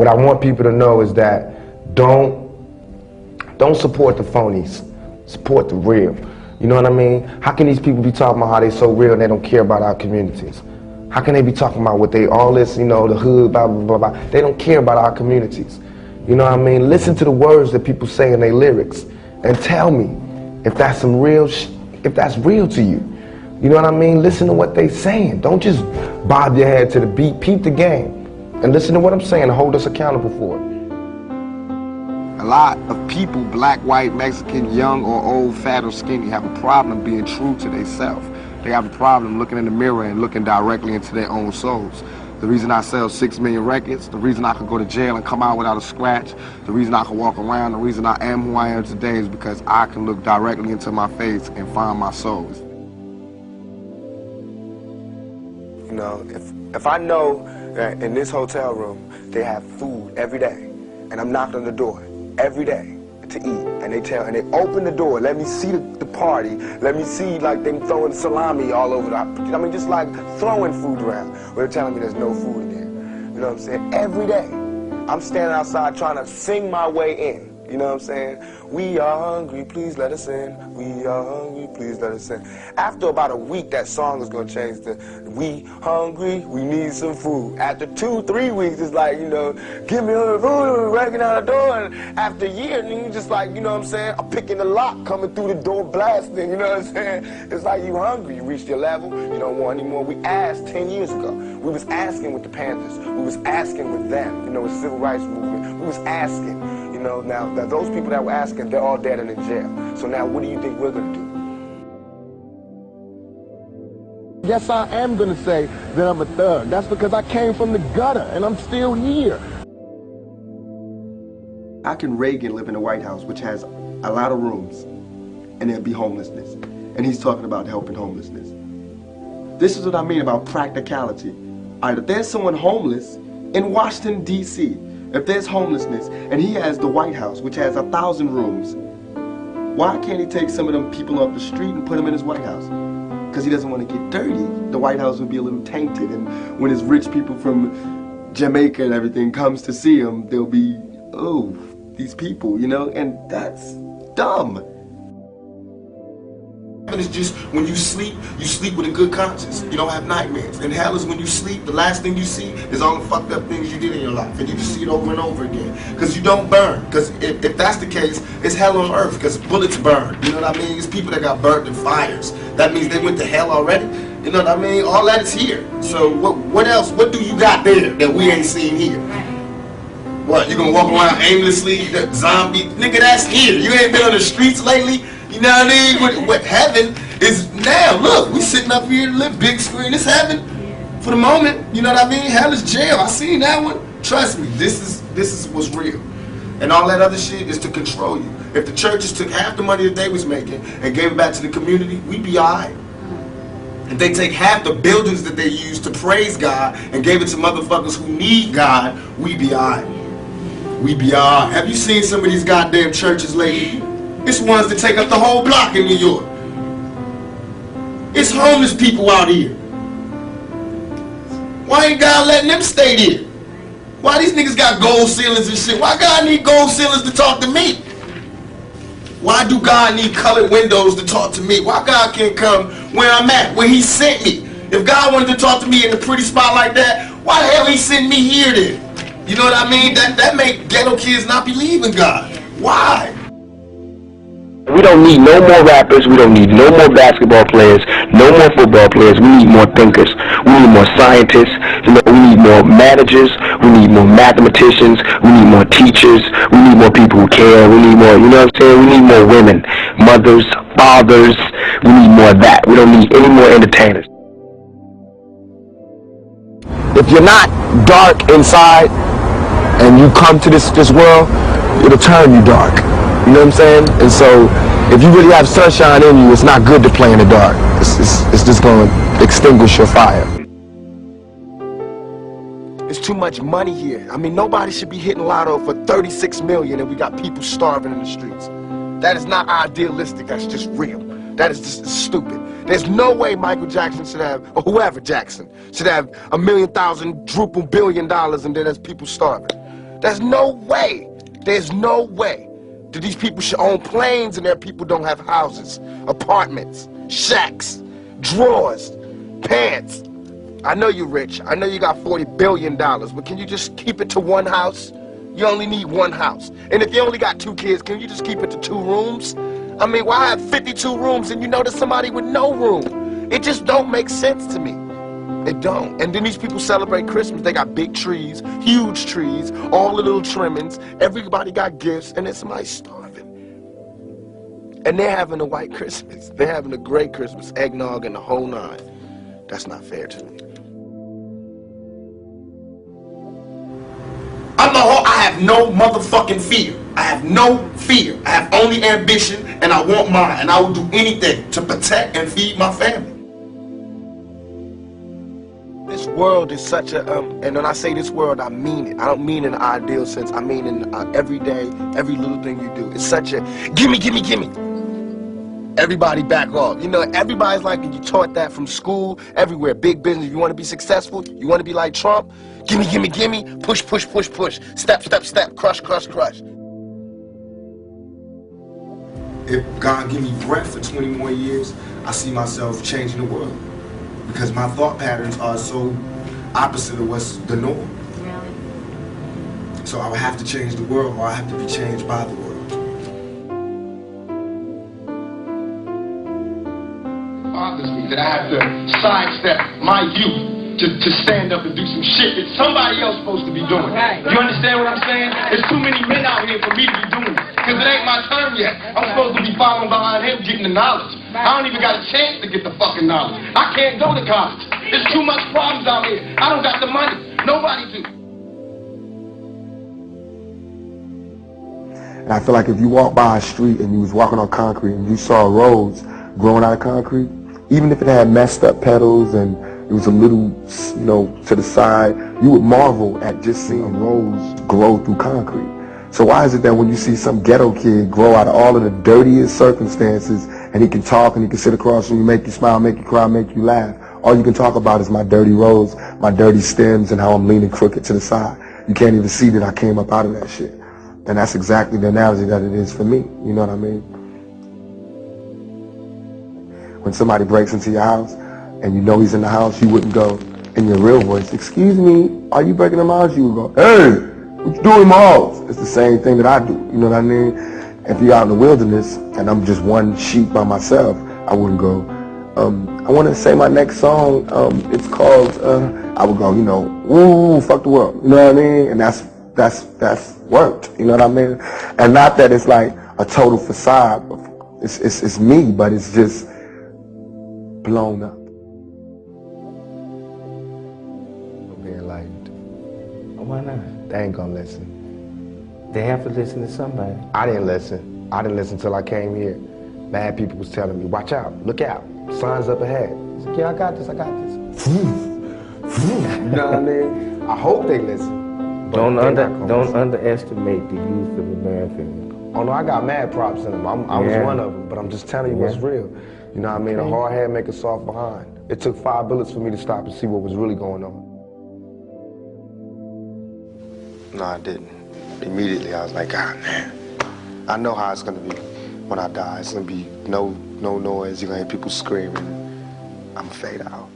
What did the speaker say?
What I want people to know is that don't support the phonies, support the real. You know what I mean? How can these people be talking about how they so real and they don't care about our communities? How can they be talking about what they, all this, you know, the hood, blah, blah, blah, blah. They don't care about our communities. You know what I mean? Listen to the words that people say in their lyrics and tell me if that's some real, if that's real to you. You know what I mean? Listen to what they saying. Don't just bob your head to the beat. Peep the game and listen to what I'm saying and hold us accountable for it. A lot of people, black, white, Mexican, young or old, fat or skinny, have a problem being true to themselves. They have a problem looking in the mirror and looking directly into their own souls. The reason I sell 6 million records, the reason I can go to jail and come out without a scratch, the reason I can walk around, the reason I am who I am today is because I can look directly into my face and find my soul. You know, if I know that in this hotel room they have food every day, and I'm knocking on the door every day to eat, and they open the door, let me see the party, let me see like them throwing salami all over I mean, just like throwing food around, but they're telling me there's no food in there. You know what I'm saying? Every day, I'm standing outside trying to sing my way in. You know what I'm saying? We are hungry, please let us in. We are hungry, please let us in. After about a week, that song is going to change to, we hungry, we need some food. After 2-3 weeks, it's like, you know, give me the food, we're breaking out the door. And after a year, then you just like, you know what I'm saying, I'm picking the lock, coming through the door, blasting, you know what I'm saying? It's like you hungry, you reached your level, you don't want any more. We asked 10 years ago. We was asking with the Panthers. We was asking with them, you know, with the Civil Rights Movement. We was asking. You know, now those people that were asking, they're all dead and in jail. So now what do you think we're going to do? Yes, I am going to say that I'm a thug. That's because I came from the gutter and I'm still here. How can Reagan live in the White House, which has a lot of rooms, and there'd be homelessness? And he's talking about helping homelessness. This is what I mean about practicality. All right, if there's someone homeless in Washington, D.C., if there's homelessness, and he has the White House, which has 1,000 rooms, why can't he take some of them people off the street and put them in his White House? Because he doesn't want to get dirty. The White House would be a little tainted, and when his rich people from Jamaica and everything comes to see him, they'll be, oh, these people, you know, and that's dumb. It's just when you sleep with a good conscience. You don't have nightmares. And hell is when you sleep, the last thing you see is all the fucked up things you did in your life. And you just see it over and over again. Because you don't burn. Because if that's the case, it's hell on earth. Because bullets burn. You know what I mean? It's people that got burnt in fires. That means they went to hell already. You know what I mean? All that is here. So what else? What do you got there that we ain't seen here? What, you gonna walk around aimlessly, that zombie? Nigga, that's here. You ain't been on the streets lately? You know what I mean? What heaven is now. Look, we sitting up here, live big screen. It's heaven for the moment. You know what I mean? Hell is jail. I seen that one. Trust me, this is what's real. And all that other shit is to control you. If the churches took half the money that they was making and gave it back to the community, we'd be alright. If they take half the buildings that they use to praise God and gave it to motherfuckers who need God, we'd be alright. We'd be alright. Have you seen some of these goddamn churches lately? It's ones that take up the whole block in New York. It's homeless people out here. Why ain't God letting them stay there? Why these niggas got gold ceilings and shit? Why God need gold ceilings to talk to me? Why do God need colored windows to talk to me? Why God can't come where I'm at, where he sent me? If God wanted to talk to me in a pretty spot like that, why the hell he sent me here then? You know what I mean? That make ghetto kids not believe in God. Why? We don't need no more rappers, we don't need no more basketball players, no more football players, we need more thinkers, we need more scientists, you know, we need more managers, we need more mathematicians, we need more teachers, we need more people who care, we need more, you know what I'm saying, we need more women, mothers, fathers, we need more of that, we don't need any more entertainers. If you're not dark inside and you come to this world, it'll turn you dark. You know what I'm saying? And so, if you really have sunshine in you, it's not good to play in the dark. It's just going to extinguish your fire. It's too much money here. I mean, nobody should be hitting lotto for 36 million and we got people starving in the streets. That is not idealistic, that's just real. That is just stupid. There's no way Michael Jackson should have, or whoever Jackson, should have $1,000,000 billion and then there's people starving. There's no way that these people should own planes and their people don't have houses, apartments, shacks, drawers, pants. I know you're rich. I know you got $40 billion, but can you just keep it to one house? You only need one house. And if you only got 2 kids, can you just keep it to 2 rooms? I mean, why have 52 rooms and you know there's somebody with no room? It just don't make sense to me. It don't. And then these people celebrate Christmas. They got big trees, huge trees, all the little trimmings. Everybody got gifts, and then somebody's starving. And they're having a white Christmas. They're having a great Christmas, eggnog and the whole 9. That's not fair to me. I have no motherfucking fear. I have no fear. I have only ambition, and I want mine, and I will do anything to protect and feed my family. This world is such a, and when I say this world, I mean it. I don't mean in an ideal sense. I mean in every day, every little thing you do. It's such a, gimme, gimme, gimme. Everybody back off. You know, everybody's like, you taught that from school, everywhere. Big business. You want to be successful? You want to be like Trump? Gimme, gimme, gimme. Push, push, push, push. Step, step, step. Crush, crush, crush. If God give me breath for 20 more years, I see myself changing the world. Because my thought patterns are so opposite of what's the norm. Really? So I would have to change the world, or I have to be changed by the world. Bothers me that I have to sidestep my youth to stand up and do some shit that somebody else supposed to be doing. You understand what I'm saying? There's too many men out here for me to be doing it. Because it ain't my turn yet. I'm supposed to be following behind him getting the knowledge. I don't even got a chance to get the fucking knowledge. I can't go to college. There's too much problems out here. I don't got the money. Nobody do. And I feel like if you walk by a street and you was walking on concrete and you saw roads growing out of concrete, even if it had messed up petals and it was a little, you know, to the side, you would marvel at just seeing roads grow through concrete. So why is it that when you see some ghetto kid grow out of all of the dirtiest circumstances and he can talk and he can sit across from you, make you smile, make you cry, make you laugh, all you can talk about is my dirty roads, my dirty stems, and how I'm leaning crooked to the side. You can't even see that I came up out of that shit. And that's exactly the analogy that it is for me. You know what I mean? When somebody breaks into your house and you know he's in the house, you wouldn't go in your real voice, "Excuse me, are you breaking in my house?" You would go, "Hey, what you doing in my house?" It's the same thing that I do. You know what I mean? If you're out in the wilderness and I'm just one sheep by myself, I wouldn't go, "I want to say my next song. It's called," I would go, you know, "Ooh, fuck the world." You know what I mean? And that's worked. You know what I mean? And not that it's like a total facade. It's me, but it's just blown up. Being lightened. Why not? They ain't gonna listen. They have to listen to somebody. I didn't listen. I didn't listen till I came here. Mad people was telling me, "Watch out, look out, signs up ahead." I said, "Yeah, I got this, I got this." You know what I mean? I hope they listen. Don't underestimate the youth of America. Oh no, I got mad props in them. I was one of them, but I'm just telling you what's real. You know what I mean? A hard head make a soft behind. It took 5 bullets for me to stop and see what was really going on. No, I didn't. Immediately, I was like, God, man, I know how it's gonna be when I die. It's gonna be no noise. You're gonna hear people screaming. I'm gonna fade out.